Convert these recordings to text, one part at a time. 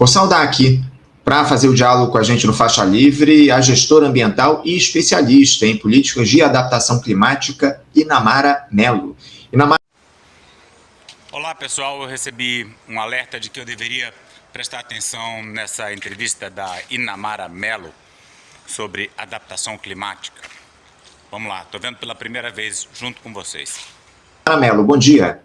Vou saudar aqui, para fazer o diálogo com a gente no Faixa Livre, a gestora ambiental e especialista em políticas de adaptação climática, Inamara Mello. Inamara... Olá, pessoal. Eu recebi um alerta de que eu deveria prestar atenção nessa entrevista da Inamara Mello sobre adaptação climática. Vamos lá, estou vendo pela primeira vez junto com vocês. Inamara Mello, bom dia.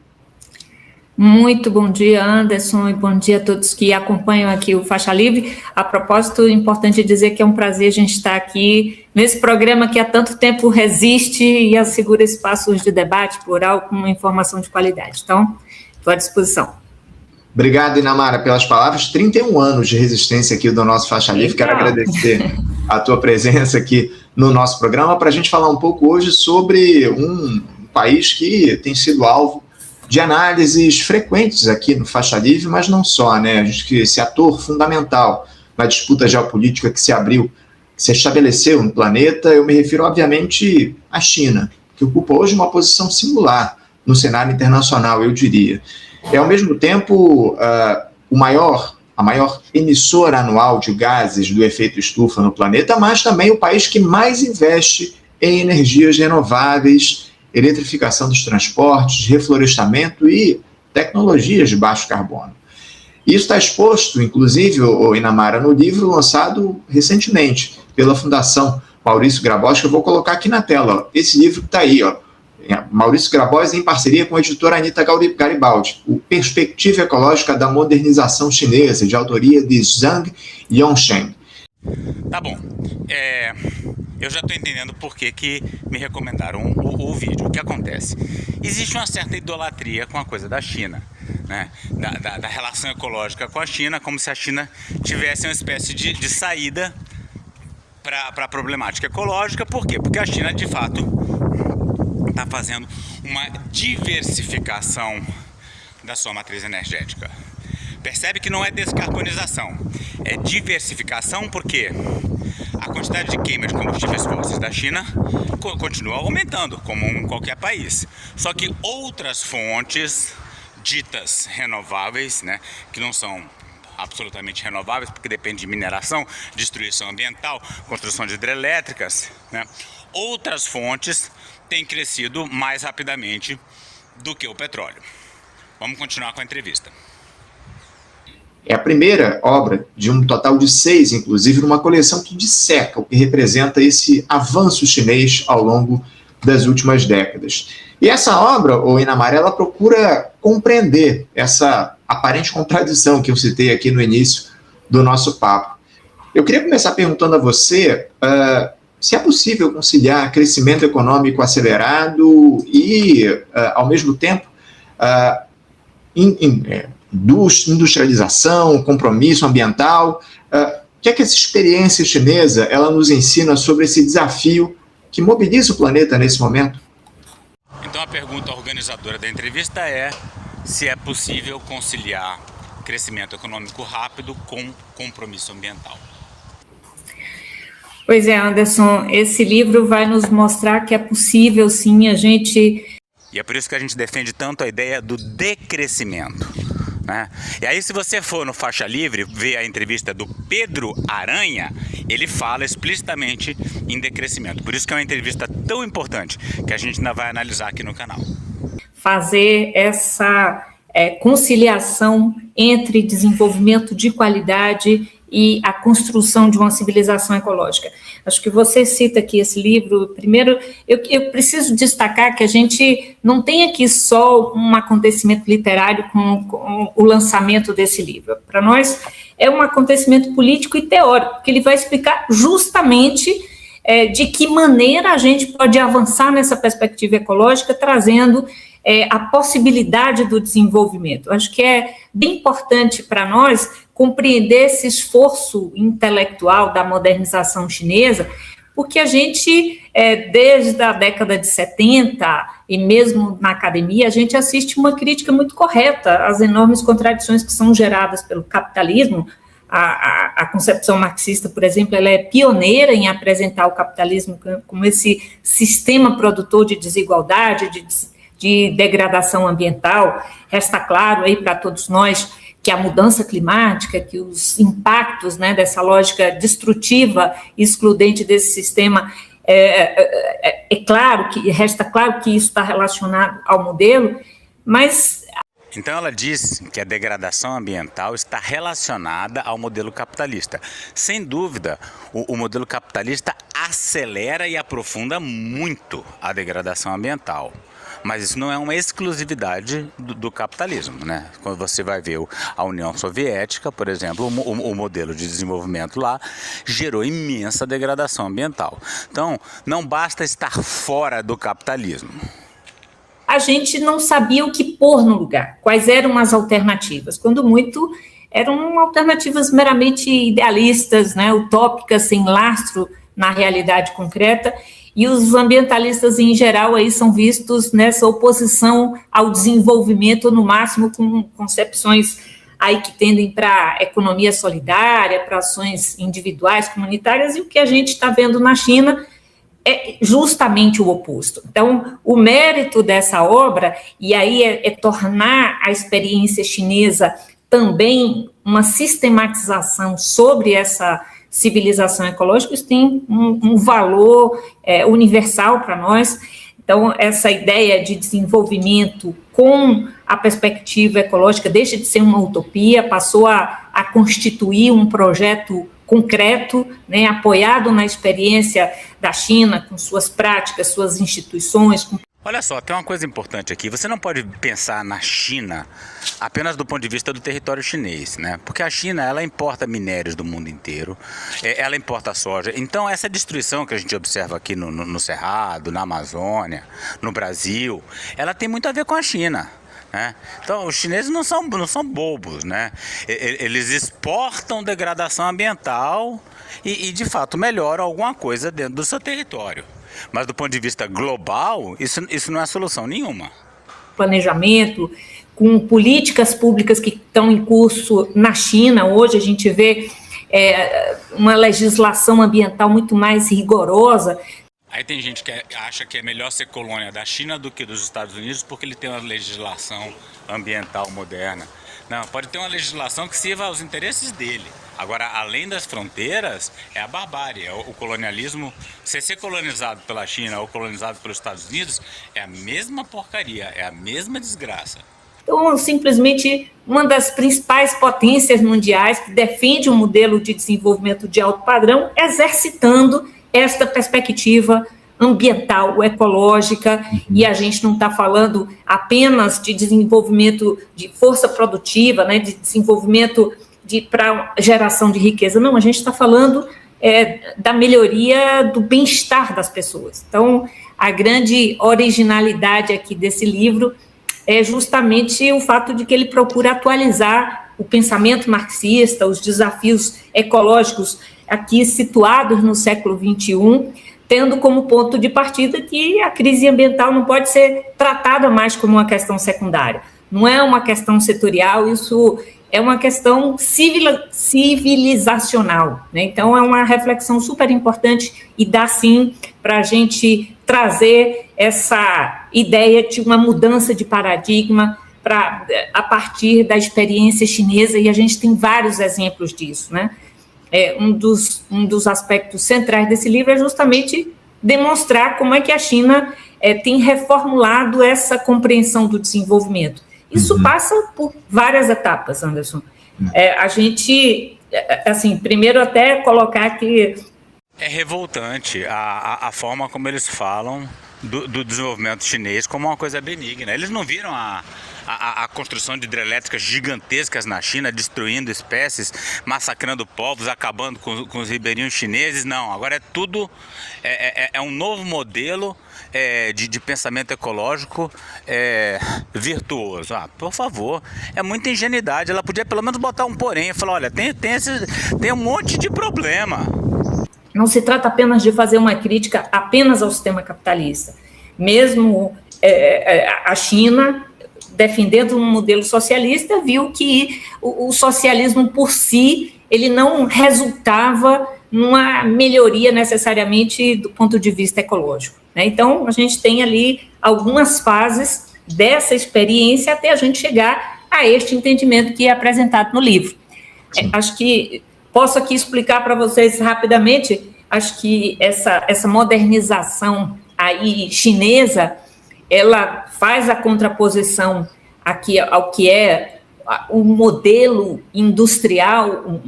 Muito bom dia, Anderson, e bom dia a todos que acompanham aqui o Faixa Livre. A propósito, é importante dizer que é um prazer a gente estar aqui nesse programa que há tanto tempo resiste e assegura espaços de debate plural com informação de qualidade. Então, estou à disposição. Obrigado, Inamara, pelas palavras. 31 anos de resistência aqui do nosso Faixa Livre. Quero agradecer a tua presença aqui no nosso programa para a gente falar um pouco hoje sobre um país que tem sido alvo de análises frequentes aqui no Faixa Livre, mas não só, né? A gente que esse ator fundamental na disputa geopolítica que se abriu, que se estabeleceu no planeta, eu me refiro, obviamente, à China, que ocupa hoje uma posição singular no cenário internacional, eu diria. É, ao mesmo tempo, a maior emissora anual de gases do efeito estufa no planeta, mas também o país que mais investe em energias renováveis, eletrificação dos transportes, reflorestamento e tecnologias de baixo carbono. Isso está exposto, inclusive, Inamara, no livro lançado recentemente pela Fundação Maurício Grabois, que eu vou colocar aqui na tela. Ó. Esse livro que está aí, ó. Maurício Grabois em parceria com a editora Anita Garibaldi, o Perspectiva Ecológica da Modernização Chinesa, de autoria de Zhang Yongsheng. Tá bom. Eu já estou entendendo por que me recomendaram o vídeo. O que acontece? Existe uma certa idolatria com a coisa da China, né? Da relação ecológica com a China, como se a China tivesse uma espécie de saída para a problemática ecológica. Por quê? Porque a China, de fato, está fazendo uma diversificação da sua matriz energética. Percebe que não é descarbonização, é diversificação, porque a quantidade de queima de combustíveis fósseis da China continua aumentando, como em qualquer país. Só que outras fontes ditas renováveis, né, que não são absolutamente renováveis, porque depende de mineração, destruição ambiental, construção de hidrelétricas, né, outras fontes têm crescido mais rapidamente do que o petróleo. Vamos continuar com a entrevista. É a primeira obra de um total de 6, inclusive, numa coleção que disseca o que representa esse avanço chinês ao longo das últimas décadas. E essa obra, Inamara, ela procura compreender essa aparente contradição que eu citei aqui no início do nosso papo. Eu queria começar perguntando a você se é possível conciliar crescimento econômico acelerado e, ao mesmo tempo, industrialização, compromisso ambiental. O que é que essa experiência chinesa ela nos ensina sobre esse desafio que mobiliza o planeta nesse momento? Então a pergunta organizadora da entrevista é se é possível conciliar crescimento econômico rápido com compromisso ambiental. Pois é, Anderson, esse livro vai nos mostrar que é possível, sim, a gente... E é por isso que a gente defende tanto a ideia do decrescimento, né? E aí, se você for no Faixa Livre, ver a entrevista do Pedro Aranha, ele fala explicitamente em decrescimento. Por isso que é uma entrevista tão importante que a gente ainda vai analisar aqui no canal. Fazer essa conciliação entre desenvolvimento de qualidade e a construção de uma civilização ecológica. Acho que você cita aqui esse livro. Primeiro, eu preciso destacar que a gente não tem aqui só um acontecimento literário com o lançamento desse livro. Para nós, é um acontecimento político e teórico, porque ele vai explicar justamente de que maneira a gente pode avançar nessa perspectiva ecológica, trazendo a possibilidade do desenvolvimento. Acho que é bem importante para nós compreender esse esforço intelectual da modernização chinesa, porque a gente, desde a década de 70, e mesmo na academia, a gente assiste uma crítica muito correta às enormes contradições que são geradas pelo capitalismo. A concepção marxista, por exemplo, ela é pioneira em apresentar o capitalismo como esse sistema produtor de desigualdade, de degradação ambiental. Resta claro aí para todos nós que a mudança climática, que os impactos, né, dessa lógica destrutiva e excludente desse sistema, resta claro que isso está relacionado ao modelo, mas... Então ela diz que a degradação ambiental está relacionada ao modelo capitalista. Sem dúvida, o modelo capitalista acelera e aprofunda muito a degradação ambiental. Mas isso não é uma exclusividade do capitalismo, né? Quando você vai ver a União Soviética, por exemplo, o modelo de desenvolvimento lá gerou imensa degradação ambiental. Então, não basta estar fora do capitalismo. A gente não sabia o que pôr no lugar, quais eram as alternativas, quando muito eram alternativas meramente idealistas, né, utópicas, sem lastro na realidade concreta, e os ambientalistas em geral aí são vistos nessa oposição ao desenvolvimento, no máximo com concepções aí que tendem para economia solidária, para ações individuais, comunitárias, e o que a gente está vendo na China é justamente o oposto. Então, o mérito dessa obra, e aí é tornar a experiência chinesa também uma sistematização sobre essa civilização ecológica, isso tem um valor universal para nós. Então, essa ideia de desenvolvimento com a perspectiva ecológica deixa de ser uma utopia, passou a constituir um projeto concreto, né, apoiado na experiência da China, com suas práticas, suas instituições. Olha só, tem uma coisa importante aqui. Você não pode pensar na China apenas do ponto de vista do território chinês, né? Porque a China, ela importa minérios do mundo inteiro, ela importa soja. Então, essa destruição que a gente observa aqui no Cerrado, na Amazônia, no Brasil, ela tem muito a ver com a China. Né? Então, os chineses não são bobos, né? Eles exportam degradação ambiental e de fato melhoram alguma coisa dentro do seu território. Mas do ponto de vista global, isso não é solução nenhuma. Planejamento, com políticas públicas que estão em curso na China, hoje a gente vê uma legislação ambiental muito mais rigorosa. Aí tem gente que acha que é melhor ser colônia da China do que dos Estados Unidos porque ele tem uma legislação ambiental moderna. Não, pode ter uma legislação que sirva aos interesses dele. Agora, além das fronteiras, é a barbárie, é o colonialismo. Você ser colonizado pela China ou colonizado pelos Estados Unidos é a mesma porcaria, é a mesma desgraça. Então, simplesmente, uma das principais potências mundiais que defende um modelo de desenvolvimento de alto padrão, exercitando esta perspectiva ambiental, ecológica, e a gente não está falando apenas de desenvolvimento de força produtiva, né, de desenvolvimento para geração de riqueza, não, a gente está falando da melhoria do bem-estar das pessoas. Então, a grande originalidade aqui desse livro é justamente o fato de que ele procura atualizar o pensamento marxista, os desafios ecológicos aqui situados no século XXI, tendo como ponto de partida que a crise ambiental não pode ser tratada mais como uma questão secundária. Não é uma questão setorial, isso é uma questão civilizacional, né? Então, é uma reflexão super importante e dá, sim, para a gente trazer essa ideia de uma mudança de paradigma a partir da experiência chinesa, e a gente tem vários exemplos disso, né? Um dos aspectos centrais desse livro é justamente demonstrar como é que a China tem reformulado essa compreensão do desenvolvimento. Isso passa por várias etapas, Anderson. A gente, assim, primeiro até colocar que... É revoltante a forma como eles falam do desenvolvimento chinês como uma coisa benigna. Eles não viram a construção de hidrelétricas gigantescas na China, destruindo espécies, massacrando povos, acabando com os ribeirinhos chineses. Não, agora é tudo... É um novo modelo de pensamento ecológico virtuoso. Por favor, é muita ingenuidade. Ela podia pelo menos botar um porém e falar, olha, tem um monte de problema. Não se trata apenas de fazer uma crítica apenas ao sistema capitalista. Mesmo a China, defendendo um modelo socialista, viu que o socialismo por si, ele não resultava numa melhoria necessariamente do ponto de vista ecológico, né? Então, a gente tem ali algumas fases dessa experiência até a gente chegar a este entendimento que é apresentado no livro. Acho que posso aqui explicar para vocês rapidamente, acho que essa modernização aí chinesa, ela faz a contraposição aqui ao que é o modelo industrial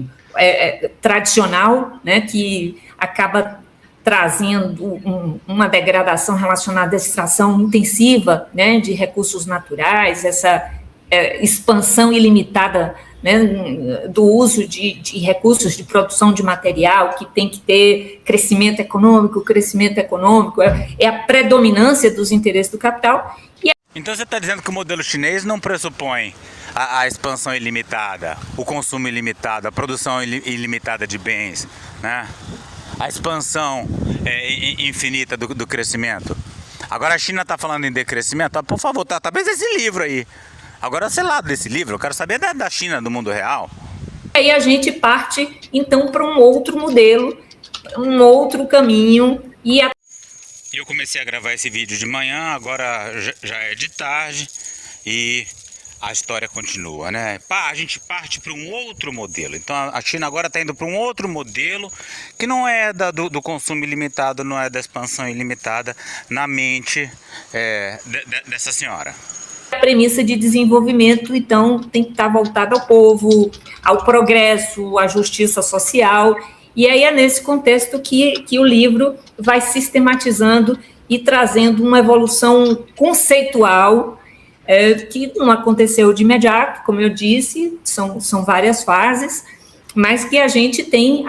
tradicional, né, que acaba trazendo uma degradação relacionada à extração intensiva, né, de recursos naturais, essa expansão ilimitada, né, do uso de recursos de produção de material, que tem que ter crescimento econômico, é a predominância dos interesses do capital. Então você está dizendo que o modelo chinês não pressupõe a expansão ilimitada, o consumo ilimitado, a produção ilimitada de bens, né? A expansão infinita do crescimento. Agora a China está falando em decrescimento, por favor, talvez esse livro aí. Agora, sei lá desse livro, eu quero saber da China, do mundo real. Aí a gente parte, então, para um outro modelo, um outro caminho. Eu comecei a gravar esse vídeo de manhã, agora já é de tarde e a história continua, né? A gente parte para um outro modelo. Então a China agora está indo para um outro modelo que não é do consumo ilimitado, não é da expansão ilimitada na mente dessa senhora. A premissa de desenvolvimento, então, tem que estar voltada ao povo, ao progresso, à justiça social, e aí é nesse contexto que o livro vai sistematizando e trazendo uma evolução conceitual, que não aconteceu de imediato, como eu disse, são várias fases, mas que a gente tem...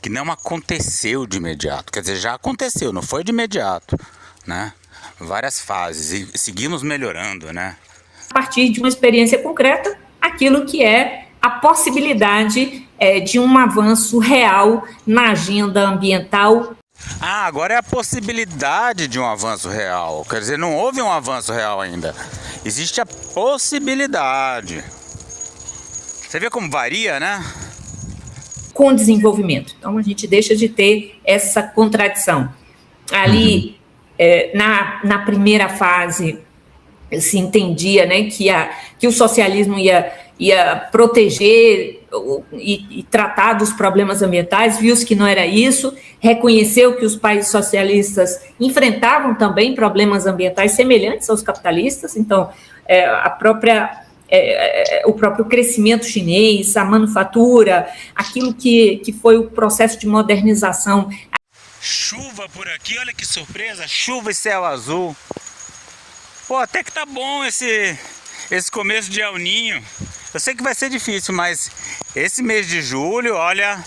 Que não aconteceu de imediato, quer dizer, já aconteceu, não foi de imediato, né? Várias fases e seguimos melhorando, né? A partir de uma experiência concreta, aquilo que é a possibilidade de um avanço real na agenda ambiental. Agora é a possibilidade de um avanço real, quer dizer, não houve um avanço real ainda, existe a possibilidade. Você vê como varia, né? Com o desenvolvimento. Então a gente deixa de ter essa contradição. Ali... na primeira fase se entendia, né, que o socialismo ia proteger e tratar dos problemas ambientais, viu-se que não era isso, reconheceu que os países socialistas enfrentavam também problemas ambientais semelhantes aos capitalistas, então o próprio crescimento chinês, a manufatura, aquilo que foi o processo de modernização. Chuva por aqui, olha que surpresa, chuva e céu azul. Até que tá bom esse começo de El Niño. Eu sei que vai ser difícil, mas esse mês de julho, olha,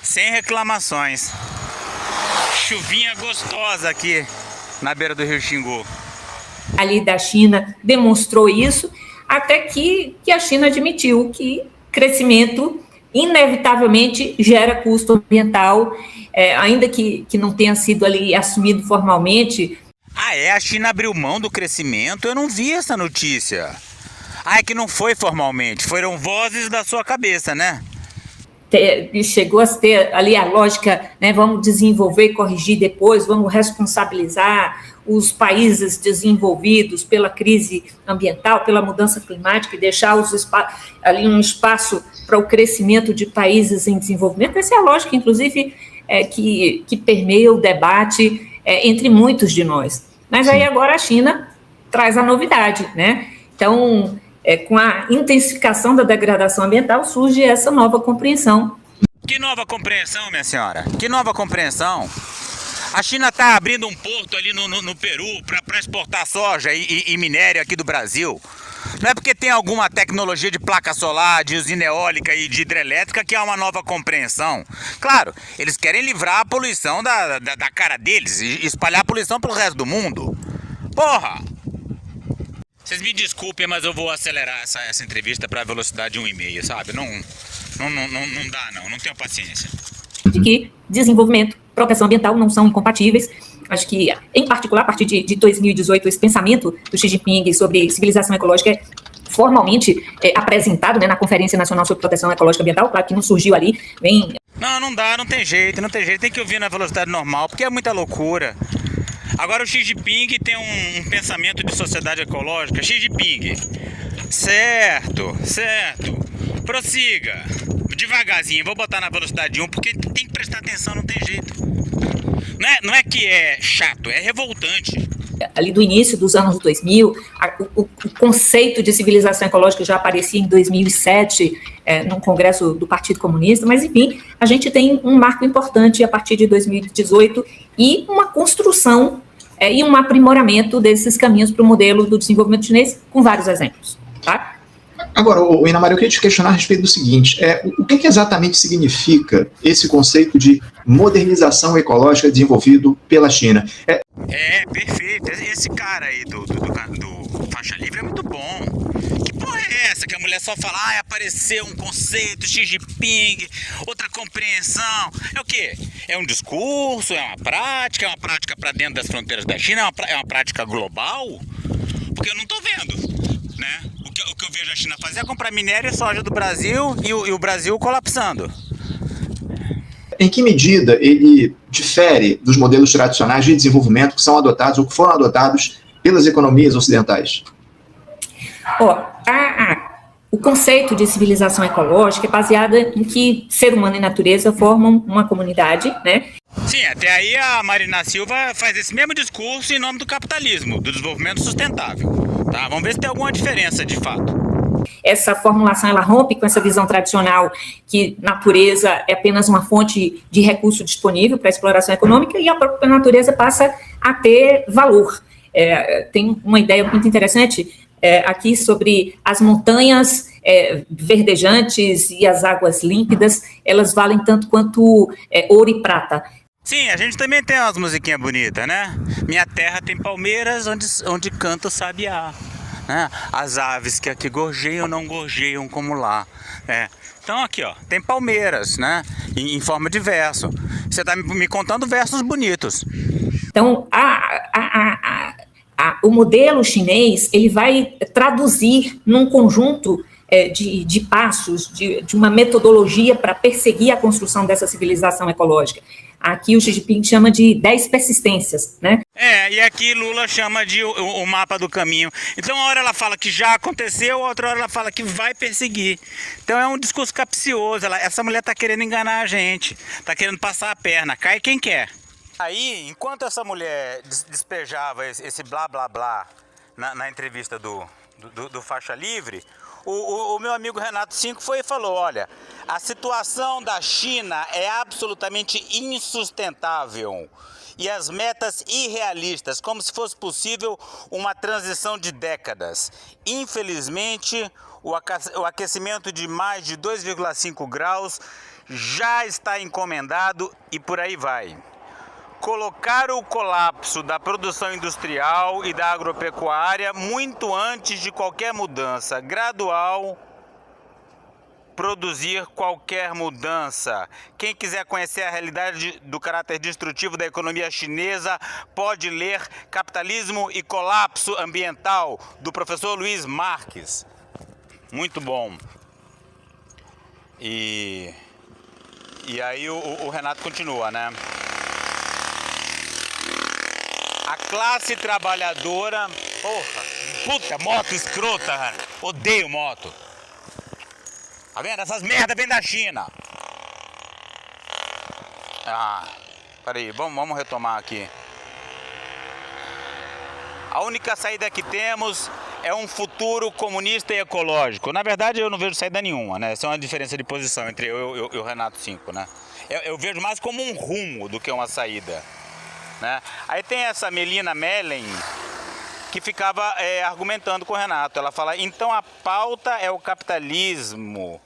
sem reclamações. Chuvinha gostosa aqui na beira do Rio Xingu. Ali da China demonstrou isso, até que a China admitiu que crescimento inevitavelmente gera custo ambiental, ainda que não tenha sido ali assumido formalmente. A China abriu mão do crescimento? Eu não vi essa notícia. É que não foi formalmente, foram vozes da sua cabeça, né? Chegou a ter ali a lógica, né, vamos desenvolver e corrigir depois, vamos responsabilizar os países desenvolvidos pela crise ambiental, pela mudança climática e deixar ali um espaço para o crescimento de países em desenvolvimento. Essa é a lógica, inclusive, que permeia o debate entre muitos de nós. Mas aí agora a China traz a novidade, né? Então, com a intensificação da degradação ambiental, surge essa nova compreensão. Que nova compreensão, minha senhora? Que nova compreensão? A China está abrindo um porto ali no Peru para exportar soja e minério aqui do Brasil. Não é porque tem alguma tecnologia de placa solar, de usina eólica e de hidrelétrica que há uma nova compreensão. Claro, eles querem livrar a poluição da cara deles e espalhar a poluição pelo resto do mundo. Porra! Vocês me desculpem, mas eu vou acelerar essa entrevista para a velocidade 1,5, sabe? Não dá, não tenho paciência. De que desenvolvimento, proteção ambiental não são incompatíveis. Acho que, em particular, a partir de 2018, esse pensamento do Xi Jinping sobre civilização ecológica é formalmente apresentado, né, na Conferência Nacional sobre Proteção Ecológica e Ambiental. Claro que não surgiu ali, Não dá, não tem jeito, tem que ouvir na velocidade normal, porque é muita loucura. Agora o Xi Jinping tem um pensamento de sociedade ecológica. Xi Jinping, Certo. Prossiga. Devagarzinho, vou botar na velocidade 1, porque tem que prestar atenção, não tem jeito. Não é que é chato, é revoltante. Ali do início dos anos 2000, o conceito de civilização ecológica já aparecia em 2007, num congresso do Partido Comunista, mas, enfim, a gente tem um marco importante a partir de 2018 e uma construção e um aprimoramento desses caminhos para o modelo do desenvolvimento chinês, com vários exemplos, tá? Agora, Inamar, eu queria te questionar a respeito do seguinte, o que exatamente significa esse conceito de modernização ecológica desenvolvido pela China? Perfeito. Esse cara aí do Faixa Livre é muito bom. Que porra é essa que a mulher só fala, apareceu um conceito, Xi Jinping, outra compreensão? É o quê? É um discurso, é uma prática para dentro das fronteiras da China, é uma prática global? Porque eu não tô vendo, né? O que eu vejo a China fazer é comprar minério e soja do Brasil e o Brasil colapsando. Em que medida ele difere dos modelos tradicionais de desenvolvimento que são adotados ou que foram adotados pelas economias ocidentais? O conceito de civilização ecológica é baseado em que ser humano e natureza formam uma comunidade, né? Sim, até aí a Marina Silva faz esse mesmo discurso em nome do capitalismo, do desenvolvimento sustentável. Tá? Vamos ver se tem alguma diferença de fato. Essa formulação, ela rompe com essa visão tradicional que natureza é apenas uma fonte de recurso disponível para a exploração econômica e a própria natureza passa a ter valor. Tem uma ideia muito interessante aqui sobre as montanhas verdejantes e as águas límpidas, elas valem tanto quanto ouro e prata. Sim, a gente também tem umas musiquinhas bonitas, né? Minha terra tem palmeiras onde canta o sabiá. Né? As aves que aqui gorjeiam não gorjeiam como lá. Então aqui, tem palmeiras, né? Em forma de verso. Você está me contando versos bonitos. Então, o modelo chinês, ele vai traduzir num conjunto de passos, de uma metodologia para perseguir a construção dessa civilização ecológica. Aqui o Xi Jinping chama de 10 persistências, né? E aqui Lula chama de o mapa do caminho. Então, uma hora ela fala que já aconteceu, outra hora ela fala que vai perseguir. Então, é um discurso capcioso. Essa mulher está querendo enganar a gente, está querendo passar a perna, cai quem quer. Aí, enquanto essa mulher despejava esse blá blá blá na entrevista do Faixa Livre, o meu amigo Renato Cinco foi e falou, olha, a situação da China é absolutamente insustentável e as metas irrealistas, como se fosse possível uma transição de décadas. Infelizmente, o aquecimento de mais de 2,5 graus já está encomendado e por aí vai. Colocar o colapso da produção industrial e da agropecuária muito antes de qualquer mudança gradual, produzir qualquer mudança. Quem quiser conhecer a realidade do caráter destrutivo da economia chinesa, pode ler Capitalismo e Colapso Ambiental, do professor Luiz Marques. Muito bom. E aí o Renato continua, né? A classe trabalhadora... Puta, moto escrota, cara. Odeio moto. Tá vendo? Essas merdas vêm da China. Peraí, vamos retomar aqui. A única saída que temos é um futuro comunista e ecológico. Na verdade, eu não vejo saída nenhuma, né? Essa é uma diferença de posição entre eu e o Renato Cinco, né? Eu vejo mais como um rumo do que uma saída. Né? Aí tem essa Melina Mellen que ficava argumentando com o Renato. Ela fala, então a pauta é o capitalismo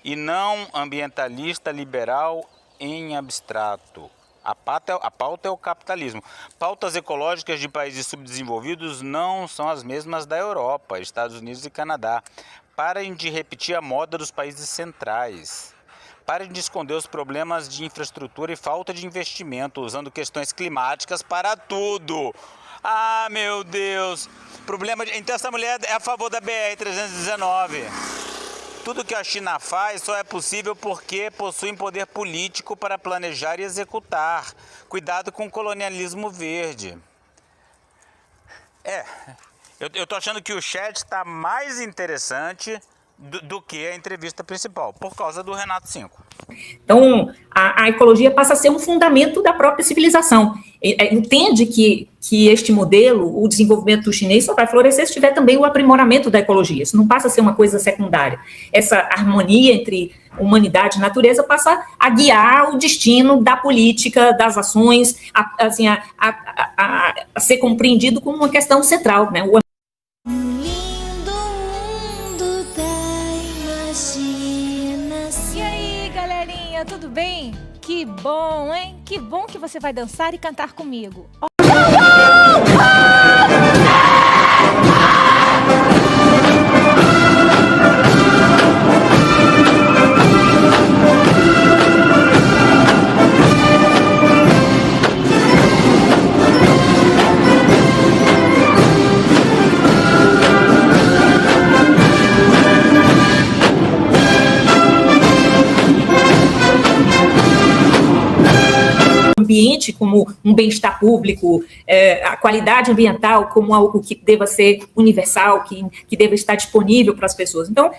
e não ambientalista liberal em abstrato. A pauta é o capitalismo. Pautas ecológicas de países subdesenvolvidos não são as mesmas da Europa, Estados Unidos e Canadá. Parem de repetir a moda dos países centrais. Parem de esconder os problemas de infraestrutura e falta de investimento, usando questões climáticas para tudo. Meu Deus! Então essa mulher é a favor da BR-319. Tudo que a China faz só é possível porque possuem poder político para planejar e executar. Cuidado com o colonialismo verde. Eu tô achando que o chat está mais interessante do que a entrevista principal, por causa do Renato Cinco. Então, a ecologia passa a ser um fundamento da própria civilização. Entende que este modelo, o desenvolvimento chinês, só vai florescer se tiver também o aprimoramento da ecologia. Isso não passa a ser uma coisa secundária. Essa harmonia entre humanidade e natureza passa a guiar o destino da política, das ações, a ser compreendido como uma questão central, né? Tudo bem? Que bom, hein? Que bom que você vai dançar e cantar comigo. Ambiente como um bem-estar público, a qualidade ambiental como algo que deva ser universal, que deva estar disponível para as pessoas. Então,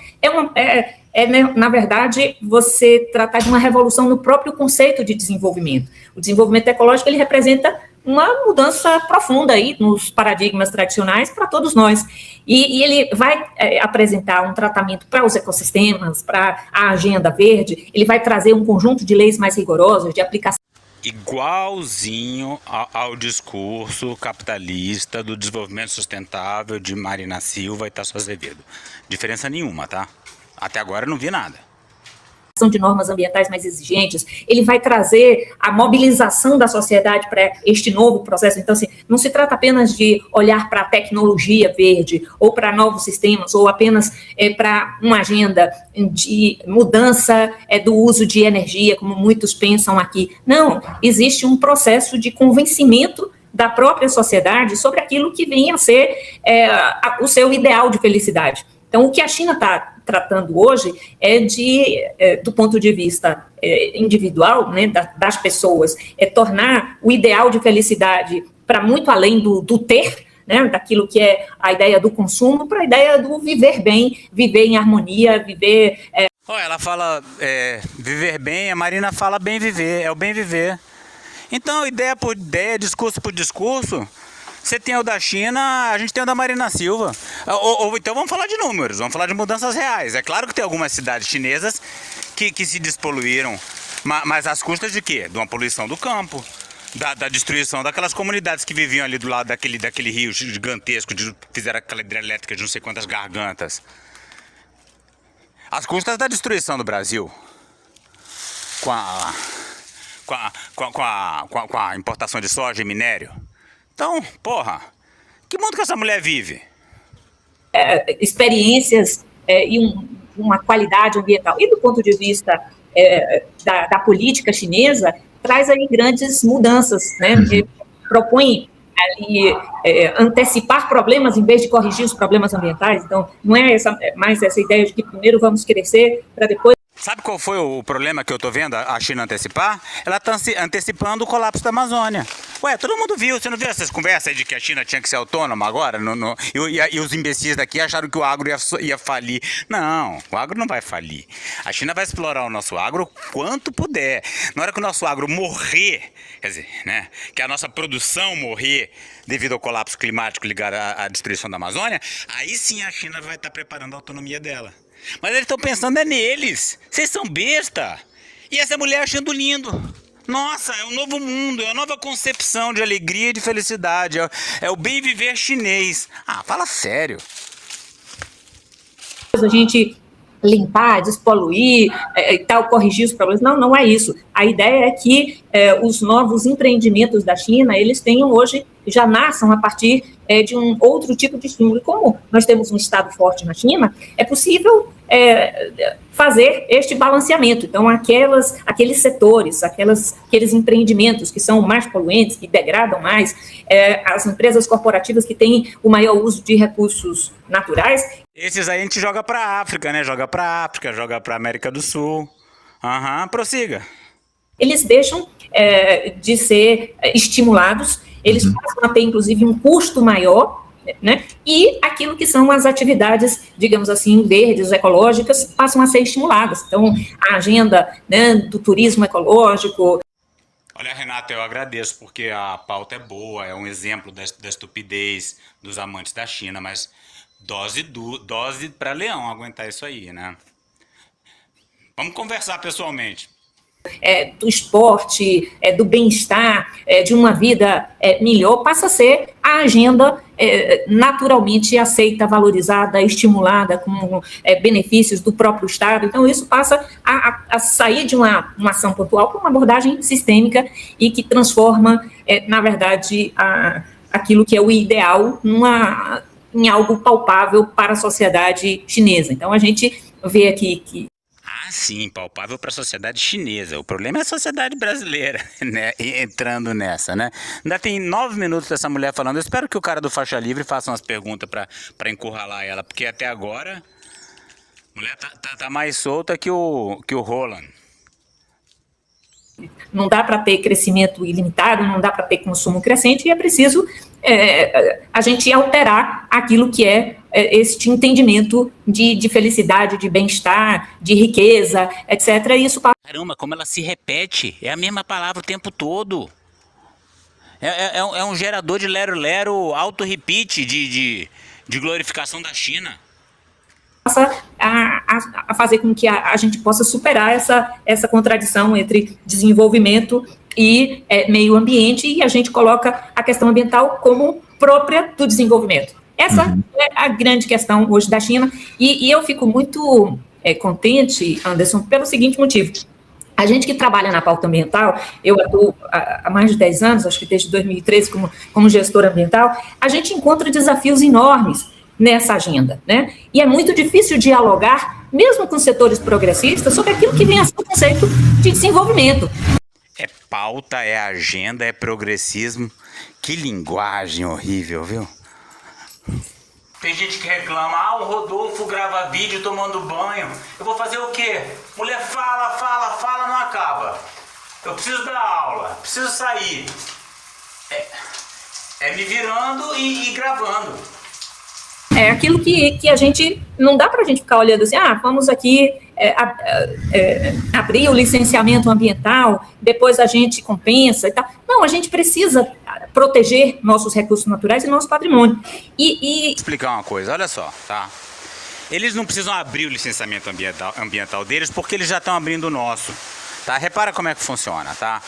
na verdade, você tratar de uma revolução no próprio conceito de desenvolvimento. O desenvolvimento ecológico, ele representa uma mudança profunda aí nos paradigmas tradicionais para todos nós. E ele vai apresentar um tratamento para os ecossistemas, para a agenda verde, ele vai trazer um conjunto de leis mais rigorosas, de aplicação. Igualzinho ao discurso capitalista do desenvolvimento sustentável de Marina Silva e Tasso Azevedo. Diferença nenhuma, tá? Até agora eu não vi nada. De normas ambientais mais exigentes, ele vai trazer a mobilização da sociedade para este novo processo. Então, assim, não se trata apenas de olhar para a tecnologia verde, ou para novos sistemas, ou apenas para uma agenda de mudança do uso de energia, como muitos pensam aqui. Não, existe um processo de convencimento da própria sociedade sobre aquilo que vem a ser o seu ideal de felicidade. Então, o que a China está tratando hoje do ponto de vista individual, né, das pessoas, tornar o ideal de felicidade para muito além do ter, né, daquilo que é a ideia do consumo, para a ideia do viver bem, viver em harmonia, viver... Ela fala viver bem, a Marina fala bem viver, é o bem viver. Então, ideia por ideia, discurso por discurso... Você tem o da China, a gente tem o da Marina Silva. Ou então vamos falar de números, vamos falar de mudanças reais. É claro que tem algumas cidades chinesas que se despoluíram, mas às custas de quê? De uma poluição do campo, da destruição daquelas comunidades que viviam ali do lado daquele rio gigantesco, fizeram aquela hidrelétrica de não sei quantas gargantas. Às custas da destruição do Brasil, com a importação de soja e minério. Então, porra, que mundo que essa mulher vive? Experiências e uma qualidade ambiental. E do ponto de vista da política chinesa, traz aí grandes mudanças, né? Propõe ali antecipar problemas em vez de corrigir os problemas ambientais. Então, não é mais essa ideia de que primeiro vamos crescer para depois... Sabe qual foi o problema que eu tô vendo a China antecipar? Ela tá antecipando o colapso da Amazônia. Ué, todo mundo viu, você não viu essas conversas aí de que a China tinha que ser autônoma agora? E os imbecis daqui acharam que o agro ia falir. Não, o agro não vai falir. A China vai explorar o nosso agro quanto puder. Na hora que o nosso agro morrer, quer dizer, né, que a nossa produção morrer devido ao colapso climático ligado à destruição da Amazônia, aí sim a China vai estar preparando a autonomia dela. Mas eles estão pensando neles. Vocês são besta. E essa mulher achando lindo. Nossa, é um novo mundo, é uma nova concepção de alegria e de felicidade. É o bem viver chinês. Ah, fala sério. A gente limpar, despoluir e tal, corrigir os problemas. Não é isso. A ideia é que os novos empreendimentos da China, eles tenham hoje, já nasçam a partir de um outro tipo de estímulo. E como nós temos um Estado forte na China, é possível fazer este balanceamento. Então, aqueles setores, aqueles empreendimentos que são mais poluentes, que degradam mais, as empresas corporativas que têm o maior uso de recursos naturais. Esses aí a gente joga para a África, né? Joga para a África, joga para a América do Sul. Prossiga. Eles deixam de ser estimulados, eles passam a ter, inclusive, um custo maior né? E aquilo que são as atividades, digamos assim, verdes, ecológicas, passam a ser estimuladas. Então, a agenda, né, do turismo ecológico. Olha, Renata, eu agradeço, porque a pauta é boa, é um exemplo da estupidez dos amantes da China, mas dose para leão aguentar isso aí, né? Vamos conversar pessoalmente. Do esporte, do bem-estar, de uma vida melhor, passa a ser a agenda naturalmente aceita, valorizada, estimulada com benefícios do próprio Estado. Então, isso passa a sair de uma ação pontual para uma abordagem sistêmica e que transforma, na verdade, aquilo que é o ideal em algo palpável para a sociedade chinesa. Então, a gente vê aqui que sim, palpável para a sociedade chinesa. O problema é a sociedade brasileira, né? Entrando nessa, né? Ainda tem 9 minutos dessa mulher falando. Eu espero que o cara do Faixa Livre faça umas perguntas para encurralar ela, porque até agora a mulher tá mais solta que o Roland. Não dá para ter crescimento ilimitado, não dá para ter consumo crescente, e é preciso a gente alterar aquilo que é este entendimento de felicidade, de bem-estar, de riqueza, etc. E isso passa... Caramba, como ela se repete, é a mesma palavra o tempo todo. É um gerador de lero-lero, auto-repeat de glorificação da China. Passa a fazer com que a gente possa superar essa contradição entre desenvolvimento e meio ambiente, e a gente coloca a questão ambiental como própria do desenvolvimento. Essa é a grande questão hoje da China, e eu fico muito contente, Anderson, pelo seguinte motivo. A gente que trabalha na pauta ambiental, eu atuo há mais de 10 anos, acho que desde 2013 como gestora ambiental, a gente encontra desafios enormes nessa agenda, né? E é muito difícil dialogar, mesmo com setores progressistas, sobre aquilo que vem a ser o conceito de desenvolvimento. É pauta, é agenda, é progressismo. Que linguagem horrível, viu? Tem gente que reclama, o Rodolfo grava vídeo tomando banho. Eu vou fazer o quê? Mulher fala, não acaba. Eu preciso dar aula, preciso sair. É me virando e gravando. É aquilo que a gente, não dá para a gente ficar olhando assim, vamos aqui abrir o licenciamento ambiental, depois a gente compensa e tal. Não, a gente precisa proteger nossos recursos naturais e nosso patrimônio. Vou explicar uma coisa, olha só, tá? Eles não precisam abrir o licenciamento ambiental deles, porque eles já estão abrindo o nosso. Tá? Repara como é que funciona, tá?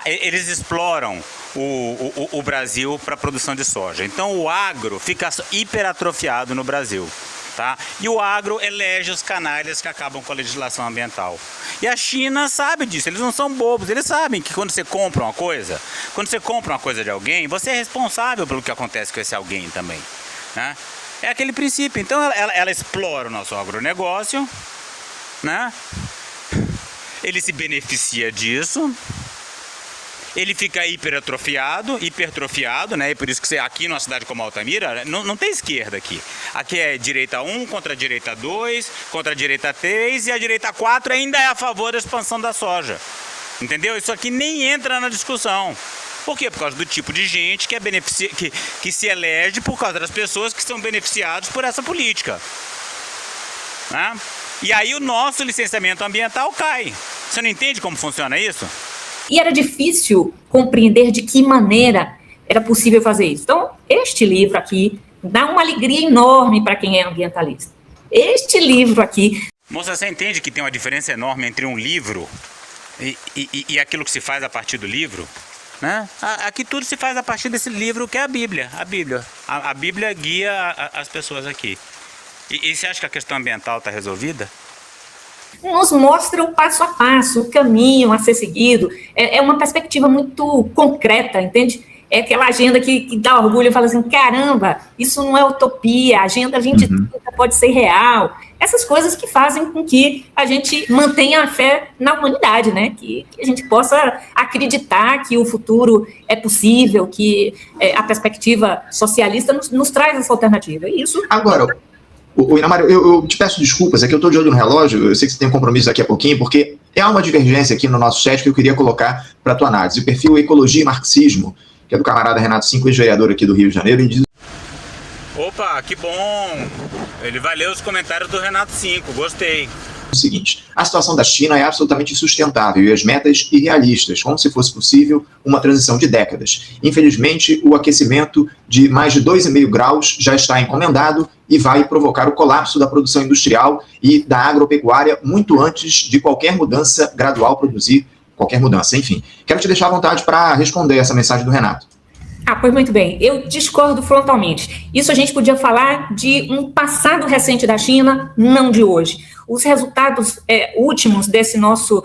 Eles exploram o Brasil para a produção de soja. Então o agro fica hiperatrofiado no Brasil, tá? E o agro elege os canalhas que acabam com a legislação ambiental. E a China sabe disso, eles não são bobos, eles sabem que quando você compra uma coisa de alguém, você é responsável pelo que acontece com esse alguém também, né? É aquele princípio. Então ela explora o nosso agronegócio, né? Ele se beneficia disso, ele fica hipertrofiado, né? E por isso que aqui numa cidade como Altamira, não tem esquerda aqui. Aqui é direita 1 contra a direita 2, contra a direita 3, e a direita 4 ainda é a favor da expansão da soja. Entendeu? Isso aqui nem entra na discussão. Por quê? Por causa do tipo de gente que se elege por causa das pessoas que são beneficiadas por essa política, né? E aí o nosso licenciamento ambiental cai. Você não entende como funciona isso? E era difícil compreender de que maneira era possível fazer isso. Então, este livro aqui dá uma alegria enorme para quem é ambientalista. Este livro aqui... Moça, você entende que tem uma diferença enorme entre um livro e aquilo que se faz a partir do livro? Né? Aqui tudo se faz a partir desse livro que é a Bíblia. A Bíblia guia as pessoas aqui. E você acha que a questão ambiental está resolvida? Nos mostra o passo a passo, o caminho a ser seguido. É uma perspectiva muito concreta, entende? É aquela agenda que dá orgulho e fala assim, caramba, isso não é utopia, a Agenda 2030 pode ser real. Essas coisas que fazem com que a gente mantenha a fé na humanidade, né? Que a gente possa acreditar que o futuro é possível, que a perspectiva socialista nos traz essa alternativa. E isso... Agora... Inamário, eu te peço desculpas, é que eu estou de olho no relógio, eu sei que você tem um compromisso daqui a pouquinho, porque há uma divergência aqui no nosso chat que eu queria colocar para a tua análise. O perfil Ecologia e Marxismo, que é do camarada Renato Cinco, ex-vereador aqui do Rio de Janeiro, ele diz... Opa, que bom! Ele vai ler os comentários do Renato 5, gostei. O seguinte, a situação da China é absolutamente insustentável e as metas irrealistas, como se fosse possível uma transição de décadas. Infelizmente, o aquecimento de mais de 2,5 graus já está encomendado e vai provocar o colapso da produção industrial e da agropecuária muito antes de qualquer mudança gradual produzir qualquer mudança. Enfim, quero te deixar à vontade para responder essa mensagem do Renato. Pois muito bem, eu discordo frontalmente. Isso a gente podia falar de um passado recente da China, não de hoje. Os resultados últimos desse nosso,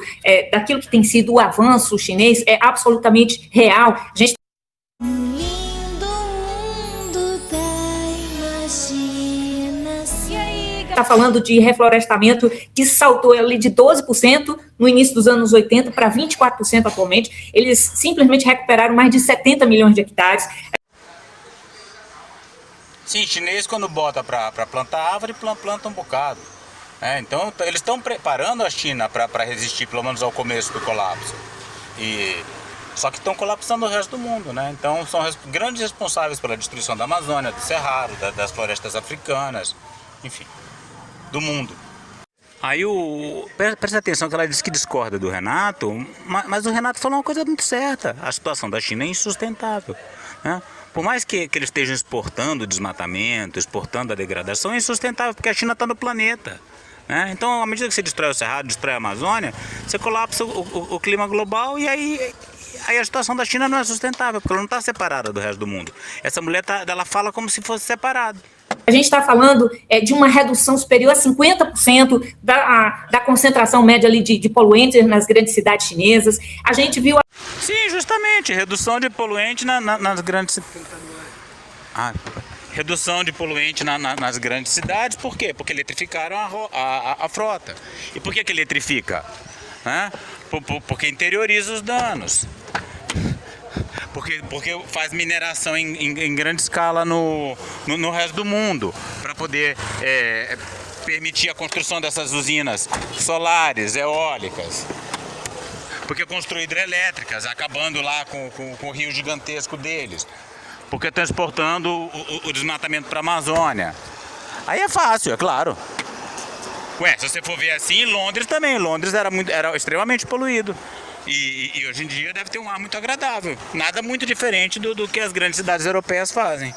daquilo que tem sido o avanço chinês é absolutamente real. A gente está falando de reflorestamento que saltou ali de 12% no início dos anos 80 para 24% atualmente. Eles simplesmente recuperaram mais de 70 milhões de hectares. Sim, chinês quando bota para plantar árvore, planta um bocado. Então eles estão preparando a China para resistir pelo menos ao começo do colapso. Só que estão colapsando o resto do mundo, né? Então são grandes responsáveis pela destruição da Amazônia, do Cerrado, das florestas africanas, enfim, do mundo. Aí presta atenção que ela disse que discorda do Renato, mas o Renato falou uma coisa muito certa. A situação da China é insustentável, né? Por mais que eles estejam exportando o desmatamento, exportando a degradação, é insustentável, porque a China está no planeta, né? Então, à medida que você destrói o Cerrado, destrói a Amazônia, você colapsa o clima global e aí a situação da China não é sustentável, porque ela não está separada do resto do mundo. Essa mulher ela fala como se fosse separado. A gente está falando de uma redução superior a 50% da concentração média ali de poluentes nas grandes cidades chinesas. A gente viu... Sim, justamente, redução de poluente nas grandes... Redução de poluente nas grandes cidades, por quê? Porque eletrificaram a frota. E por que eletrifica? Porque interioriza os danos. Porque faz mineração em grande escala no resto do mundo, para poder permitir a construção dessas usinas solares, eólicas. Porque construiu hidrelétricas, acabando lá com o rio gigantesco deles. Porque estão exportando o desmatamento para a Amazônia. Aí é fácil, é claro. Se você for ver assim, Londres também. Londres era extremamente poluído. E hoje em dia deve ter um ar muito agradável. Nada muito diferente do que as grandes cidades europeias fazem.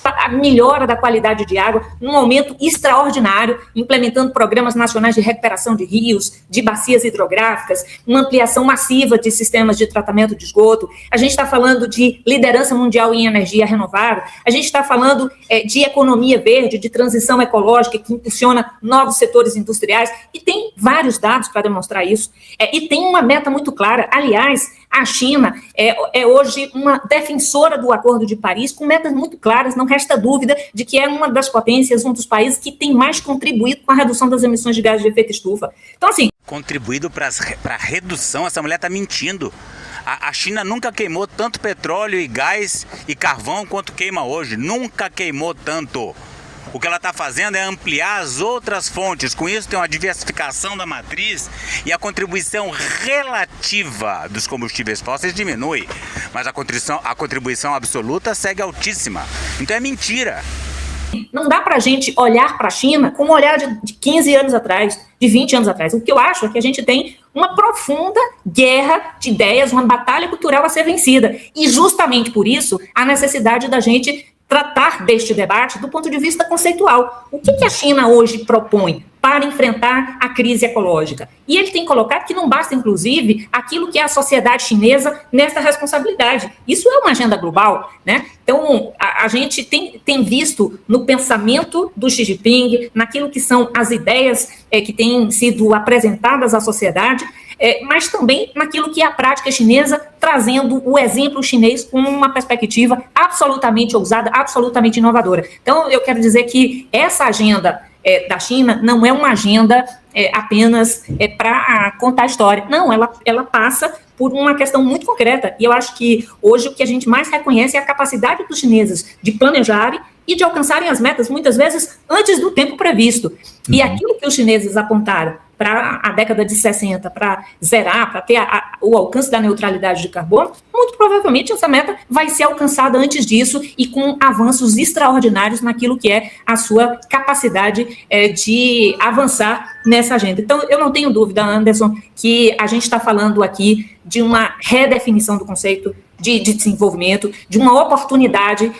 A melhora da qualidade de água, um aumento extraordinário, implementando programas nacionais de recuperação de rios, de bacias hidrográficas, uma ampliação massiva de sistemas de tratamento de esgoto. A gente está falando de liderança mundial em energia renovável. A gente está falando de economia verde, de transição ecológica, que impulsiona novos setores industriais. E tem vários dados para demonstrar isso. E tem uma meta muito clara. Aliás, a China é hoje uma defensora do Acordo de Paris, com metas muito claras, não resta dúvida de que é uma das potências, um dos países que tem mais contribuído com a redução das emissões de gases de efeito estufa. Então, assim... Contribuído para a redução? Essa mulher está mentindo. A China nunca queimou tanto petróleo e gás e carvão quanto queima hoje. Nunca queimou tanto. O que ela está fazendo é ampliar as outras fontes. Com isso tem uma diversificação da matriz e a contribuição relativa dos combustíveis fósseis diminui. Mas a contribuição absoluta segue altíssima. Então é mentira. Não dá para a gente olhar para a China com um olhar de 15 anos atrás, de 20 anos atrás. O que eu acho é que a gente tem uma profunda guerra de ideias, uma batalha cultural a ser vencida. E justamente por isso, a necessidade da gente tratar deste debate do ponto de vista conceitual. O que a China hoje propõe para enfrentar a crise ecológica? E ele tem colocado que não basta, inclusive, aquilo que é a sociedade chinesa nessa responsabilidade. Isso é uma agenda global, né? Então, a gente tem visto no pensamento do Xi Jinping, naquilo que são as ideias que têm sido apresentadas à sociedade, mas também naquilo que é a prática chinesa, trazendo o exemplo chinês com uma perspectiva absolutamente ousada, absolutamente inovadora. Então, eu quero dizer que essa agenda da China não é uma agenda apenas para contar a história. Não, ela passa por uma questão muito concreta. E eu acho que hoje o que a gente mais reconhece é a capacidade dos chineses de planejarem e de alcançarem as metas, muitas vezes, antes do tempo previsto. E aquilo que os chineses apontaram para a década de 60, para zerar, para ter o alcance da neutralidade de carbono, muito provavelmente essa meta vai ser alcançada antes disso e com avanços extraordinários naquilo que é a sua capacidade de avançar nessa agenda. Então, eu não tenho dúvida, Anderson, que a gente está falando aqui de uma redefinição do conceito de desenvolvimento, de uma oportunidade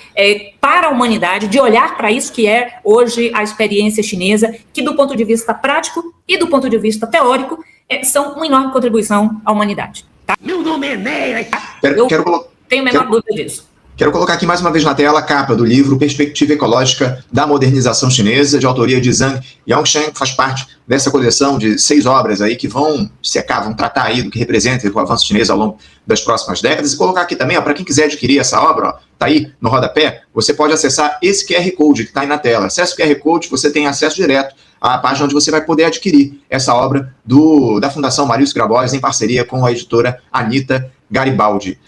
para a humanidade de olhar para isso que é hoje a experiência chinesa, que do ponto de vista prático e do ponto de vista teórico são uma enorme contribuição à humanidade. Tá? Meu nome é Ney! Tenho a menor dúvida disso. Quero colocar aqui mais uma vez na tela a capa do livro Perspectiva Ecológica da Modernização Chinesa, de autoria de Zhang Yongsheng, que faz parte dessa coleção de 6 obras aí que vão tratar aí do que representa o avanço chinês ao longo das próximas décadas. E colocar aqui também, para quem quiser adquirir essa obra, está aí no rodapé, você pode acessar esse QR Code que está aí na tela. Acesse o QR Code, você tem acesso direto à página onde você vai poder adquirir essa obra da Fundação Marius Grabois, em parceria com a editora Anita Garibaldi.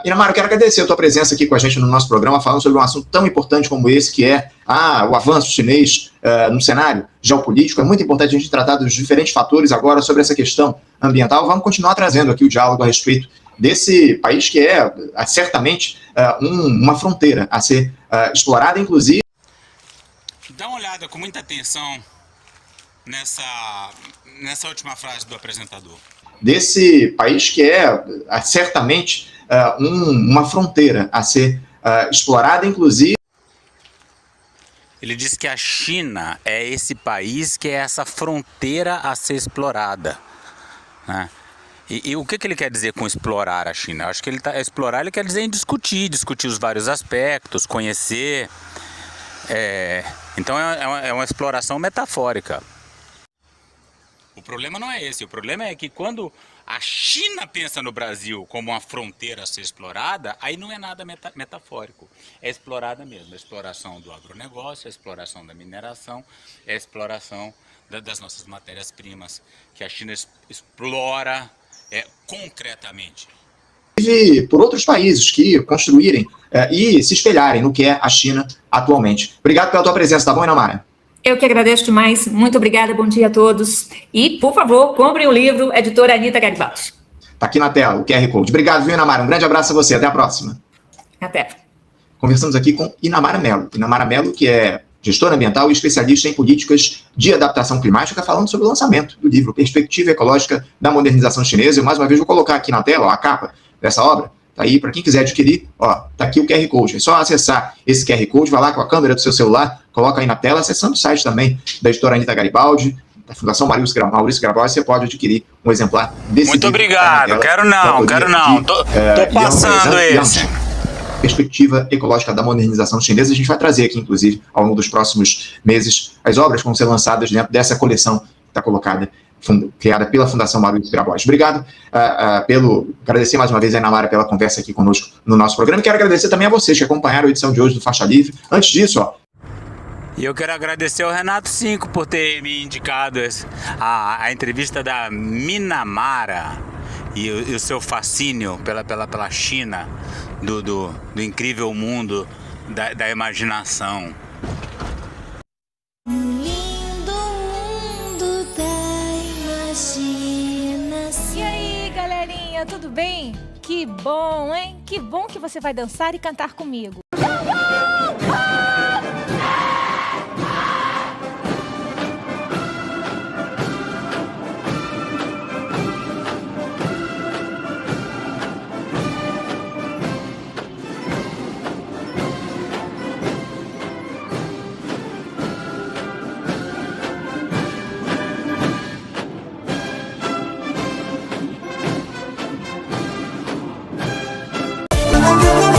Inamara, eu quero agradecer a tua presença aqui com a gente no nosso programa, falando sobre um assunto tão importante como esse, que é o avanço chinês no cenário geopolítico. É muito importante a gente tratar dos diferentes fatores agora sobre essa questão ambiental. Vamos continuar trazendo aqui o diálogo a respeito desse país que é certamente uma fronteira a ser explorada, inclusive. Dá uma olhada com muita atenção nessa última frase do apresentador. Desse país que é certamente uma fronteira a ser explorada, inclusive. Ele diz que a China é esse país que é essa fronteira a ser explorada, né? E o que ele quer dizer com explorar a China? Eu acho que explorar ele quer dizer em discutir os vários aspectos, conhecer. Então é uma exploração metafórica. O problema não é esse, o problema é que quando a China pensa no Brasil como uma fronteira a ser explorada, aí não é nada metafórico, é explorada mesmo, a exploração do agronegócio, a exploração da mineração, a exploração das nossas matérias-primas, que a China explora concretamente. Por outros países que construírem e se espelharem no que é a China atualmente. Obrigado pela tua presença, tá bom, Inamara? Eu que agradeço demais, muito obrigada, bom dia a todos. E, por favor, comprem o livro, editora Anita Garibaldi. Está aqui na tela, o QR Code. Obrigado, viu, Inamara? Um grande abraço a você, até a próxima. Até. Conversamos aqui com Inamara Mello. Inamara Mello, que é gestora ambiental e especialista em políticas de adaptação climática, falando sobre o lançamento do livro Perspectiva Ecológica da Modernização Chinesa. Eu, mais uma vez, vou colocar aqui na tela a capa dessa obra. Tá aí, para quem quiser adquirir, tá aqui o QR Code. É só acessar esse QR Code, vai lá com a câmera do seu celular, coloca aí na tela, acessando o site também da editora Anita Garibaldi, da Fundação Maurício Grabois, você pode adquirir um exemplar desse Muito livro. Obrigado, quero não. Tô passando esse. Perspectiva Ecológica da Modernização Chinesa. A gente vai trazer aqui, inclusive, ao longo dos próximos meses, as obras que vão ser lançadas dentro dessa coleção que está colocada, criada pela Fundação Marius Grabois. Obrigado agradecer mais uma vez a Inamara pela conversa aqui conosco no nosso programa. E quero agradecer também a vocês que acompanharam a edição de hoje do Faixa Livre. Antes disso, E eu quero agradecer ao Renato Cinco por ter me indicado a entrevista da Minamara e o seu fascínio pela China, do incrível mundo da imaginação. E aí, galerinha, tudo bem? Que bom, hein? Que bom que você vai dançar e cantar comigo. Música